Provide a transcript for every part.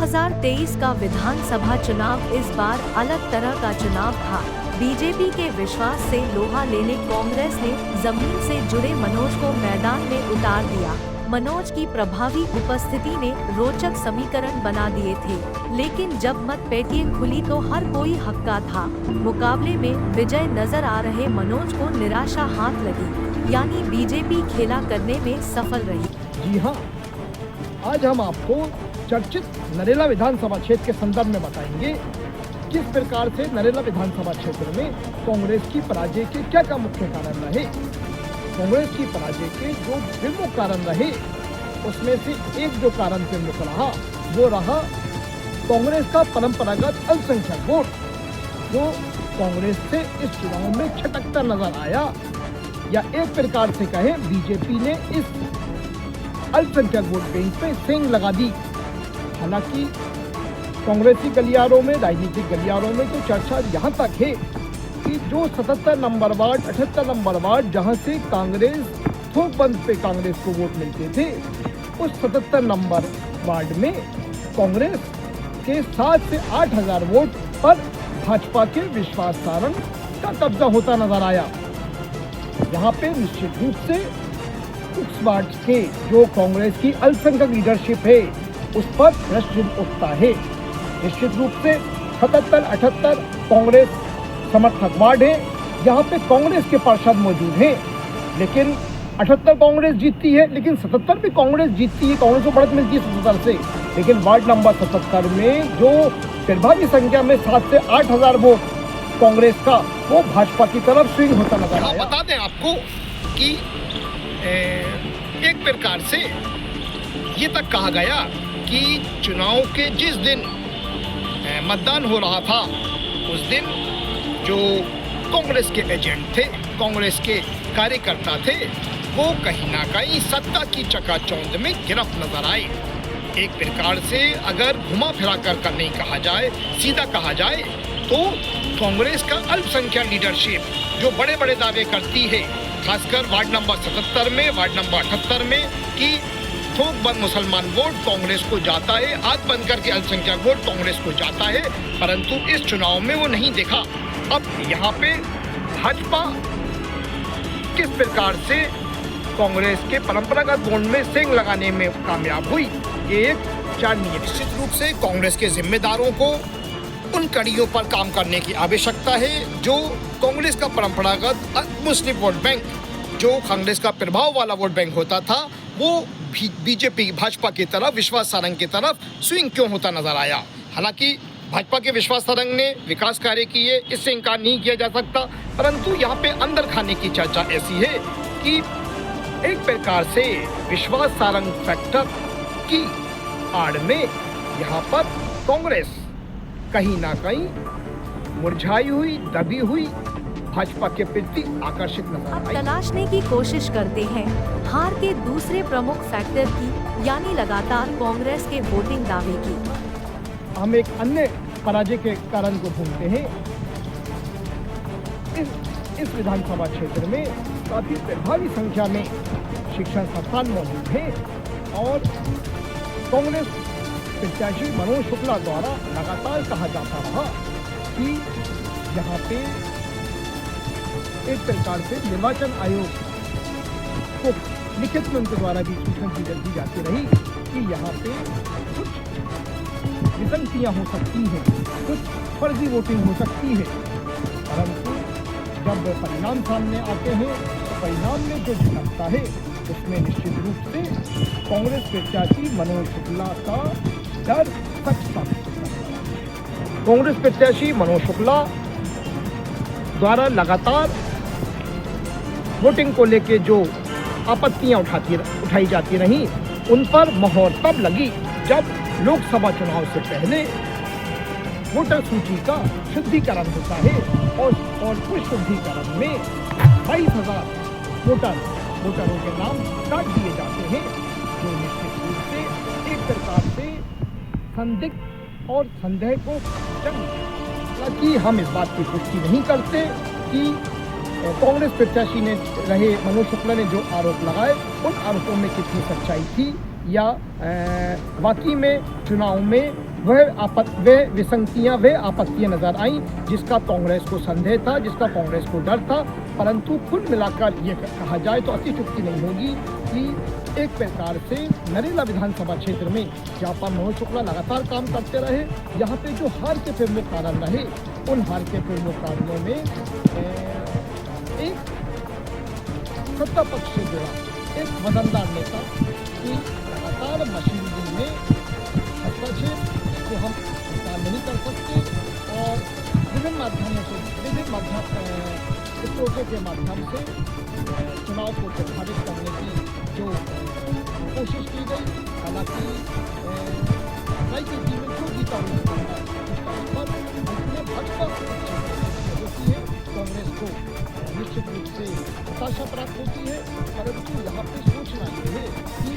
2023 का विधानसभा चुनाव इस बार अलग तरह का चुनाव था। बीजेपी के विश्वास से लोहा लेने कांग्रेस ने जमीन से जुड़े मनोज को मैदान में उतार दिया। मनोज की प्रभावी उपस्थिति ने रोचक समीकरण बना दिए थे, लेकिन जब मतपेटियां खुली तो हर कोई हक्का था। मुकाबले में विजय नजर आ रहे मनोज को निराशा हाथ लगी, यानी बीजेपी खेला करने में सफल रही। जी हाँ, आज हम आपको चर्चित नरेला विधानसभा क्षेत्र के संदर्भ में बताएंगे किस प्रकार से नरेला विधानसभा क्षेत्र में कांग्रेस की पराजय के क्या मुख्य कारण रहे। कांग्रेस की पराजय के जो प्रमुख कारण रहे उसमें से एक जो कारण प्रमुख रहा वो रहा कांग्रेस का परंपरागत अल्पसंख्यक वोट, जो कांग्रेस से इस चुनाव में छटकता नजर आया, या एक प्रकार से कहें बीजेपी ने इस अल्पसंख्यक वोट बैंक पे सेंध लगा दी। हालांकि कांग्रेसी गलियारों में, राजनीतिक गलियारों में तो चर्चा यहाँ तक है कि जो 77 नंबर वार्ड, 78 नंबर वार्ड जहाँ से कांग्रेस थोकबंद पे कांग्रेस को वोट मिलते थे, उस 77 नंबर वार्ड में कांग्रेस के 7 से 8 हजार वोट पर भाजपा के विश्वास सारंग का कब्जा होता नजर आया। यहाँ पे निश्चित रूप से उस वार्ड के जो कांग्रेस की अल्पसंख्यक लीडरशिप है उस पर प्रश्न उठता है। निश्चित रूप से 77-78 कांग्रेस समर्थक वार्ड है, यहाँ पे कांग्रेस के पार्षद मौजूद हैं, लेकिन 78 कांग्रेस जीतती है, लेकिन 77 भी कांग्रेस जीतती है, कांग्रेस को बढ़त मिलती है 77 से। लेकिन वार्ड नंबर 77 में जो प्रभावी संख्या में 7 से 8 हजार वोट कांग्रेस का, वो भाजपा की तरफ स्विंग होता नजर आया। बता दें आपको कि एक प्रकार से ये तक कहा गया कि चुनाव के जिस दिन मतदान हो रहा था उस दिन जो कांग्रेस के एजेंट थे, कांग्रेस के कार्यकर्ता थे, वो कहीं ना कहीं सत्ता की चकाचौंध में गिरफ्त नजर आए। एक प्रकार से अगर घुमा फिरा कर नहीं कहा जाए, सीधा कहा जाए तो कांग्रेस का अल्पसंख्यक लीडरशिप जो बड़े बड़े दावे करती है, खासकर वार्ड नंबर 77 में, वार्ड नंबर 78 में, कि थोकबंद मुसलमान वोट कांग्रेस को जाता है, आंख बंद करके अल्पसंख्यक वोट कांग्रेस को जाता है, परंतु इस चुनाव में वो नहीं देखा। अब यहाँ पे भाजपा किस प्रकार से कांग्रेस के परंपरागत वोट में सेंध लगाने में कामयाब हुई, ये एक जाननीय। निश्चित रूप से कांग्रेस के जिम्मेदारों को उन कड़ियों पर काम करने की आवश्यकता है जो कांग्रेस का परंपरागत मुस्लिम वोट बैंक, जो कांग्रेस का प्रभाव वाला वोट बैंक होता था, वो बीजेपी भाजपा की तरफ, विश्वास सारंग की तरफ स्विंग क्यों होता नजर आया। हालांकि भाजपा के विश्वास सारंग ने विकास कार्य किए, इससे इनकार नहीं किया जा सकता, परंतु यहाँ पे अंदर खाने की चर्चा ऐसी है कि एक प्रकार से विश्वास सारंग फैक्टर की आड़ में यहाँ पर कांग्रेस कहीं ना कहीं मुरझाई हुई, दबी हुई, भाजपा के प्रति आकर्षित नजर आई। अब तलाशने की कोशिश करते हैं हार के दूसरे प्रमुख फैक्टर की, यानी लगातार कांग्रेस के वोटिंग दावे की। हम एक अन्य पराजय के कारण को ढूंढते हैं। इस विधानसभा क्षेत्र में काफी प्रभावी संख्या में शिक्षण संस्थान मौजूद हैं और कांग्रेस प्रत्याशी मनोज शुक्ला द्वारा लगातार कहा जाता रहा कि यहाँ पे एक प्रकार से निर्वाचन आयोग को लिखित में उनके द्वारा भी सूचना दी जाती रही कि यहाँ पे कुछ विसंगतियाँ हो सकती हैं, कुछ फर्जी वोटिंग हो सकती है, परंतु जब परिणाम सामने आते हैं तो परिणाम में जो झलकता है उसमें निश्चित रूप से कांग्रेस प्रत्याशी मनोज शुक्ला का डर सच साबित होता है। कांग्रेस प्रत्याशी मनोज शुक्ला द्वारा लगातार वोटिंग को लेके जो आपत्तियां उठाई जाती रहीं, उन पर मोहर तब लगी जब लोकसभा चुनाव से पहले वोटर सूची का शुद्धिकरण होता है और उस शुद्धिकरण में 22,000 वोटरों के नाम काट दिए जाते हैं, जो निश्चित रूप से एक प्रकार से संदिग्ध और संदेह को जन्म। हालांकि हम इस बात की पुष्टि नहीं करते कि कांग्रेस प्रत्याशी ने रहे मनोज शुक्ला ने जो आरोप लगाए उन आरोपों में कितनी सच्चाई थी, या वाकई में चुनाव में वह विसंगतियां, वह आपत्तियां नजर आईं जिसका कांग्रेस को संदेह था, जिसका कांग्रेस को डर था। परंतु कुल मिलाकर ये कहा जाए तो अतिशयोक्ति नहीं होगी कि एक प्रकार से नरेला विधानसभा क्षेत्र में जहाँ पर मनोज शुक्ला लगातार काम करते रहे, यहाँ पे जो हार के प्रमुख कारण रहे, उन हार के प्रमुख कारणों में एक सत्ता पक्ष से जुड़ा एक वजनदार नेता की लगातार मशीनरी में हस्तक्षेप को हम स्वीकार नहीं कर सकते और विभिन्न माध्यमों से, विभिन्न स्रोतों के माध्यम से चुनाव को प्रभावित करने की जो कोशिश की गई। हालांकि राजनीति में जो जीता हुआ पर भाजपा होती है, कांग्रेस को निश्चित रूप से हताशा प्राप्त होती है। परंतु यहाँ पे सोचना ये है कि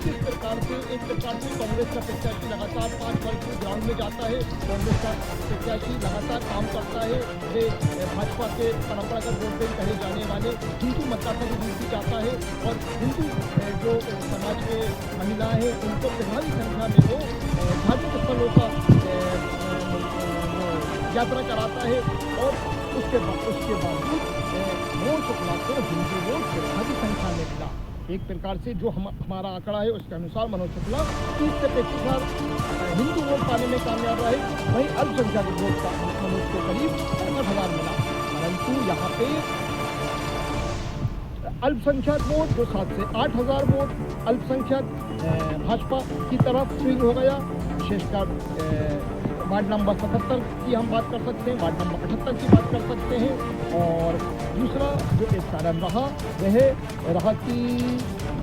किस प्रकार से एक प्रकार से कांग्रेस का प्रत्याशी लगातार 5 वर्ष में ग्राउंड में जाता है, कांग्रेस का प्रत्याशी लगातार काम करता है, वे भाजपा के परंपरागत वोट बैंक कहे जाने वाले हिंदू मतदाता की गिनती जाता है और हिंदू जो समाज के महिलाएं हैं उनको प्रभावी संख्या में वो धार्मिक स्थलों का यात्रा कराता है और उसके बावजूद मनोज शुक्ला को हिंदू वोट प्रभावी संख्या में मिला। एक प्रकार से जो हमारा आंकड़ा है उसके अनुसार मनोज शुक्ला 30 से 35,000 हिंदू वोट पाने में कामयाब रहे, वहीं अल्पसंख्यक वोट का मनोज को करीब 65,000 मिला। परंतु यहाँ पे अल्पसंख्यक वोट जो 7 से 8,000 वोट अल्पसंख्यक भाजपा की तरफ स्विंग हो गया। विशेषकर वार्ड नंबर 77 की हम बात कर सकते हैं, वार्ड नंबर 78 की बात कर सकते हैं। और दूसरा जो एक कारण रहा वह रहा कि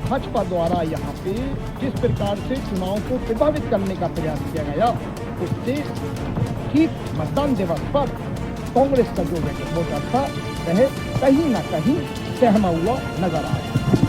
भाजपा द्वारा यहाँ पे जिस प्रकार से चुनाव को प्रभावित करने का प्रयास किया गया, उससे ठीक मतदान दिवस पर कांग्रेस का जो वोटर था वह कहीं ना कहीं सहमा हुआ नजर आया।